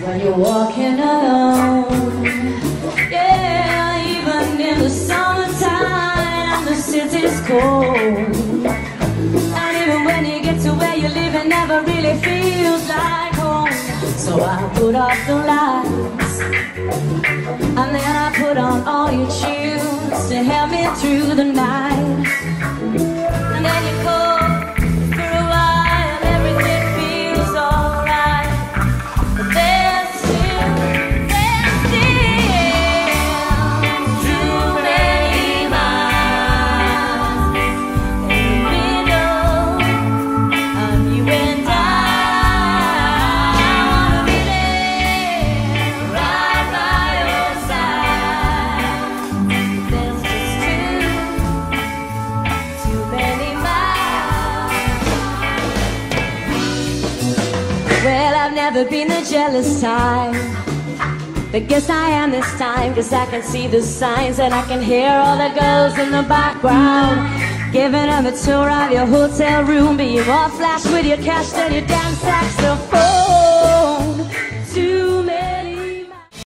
when you're walking alone. Yeah, even in the summertime, the city's cold. And even when you get to where you live, it never really feels like home. So I put off the lights, and then I put on all your tunes to help me through the night. And then you go for a while, everything feels alright. But there's still too many miles in the middle of you and I. Wanna be there, right by your side. There's just too many miles. Well, I've never been the jealous type, but guess I am this time, 'cause I can see the signs and I can hear all the girls in the background giving them a tour of your hotel room, being all flash with your cash and your damn saxophone.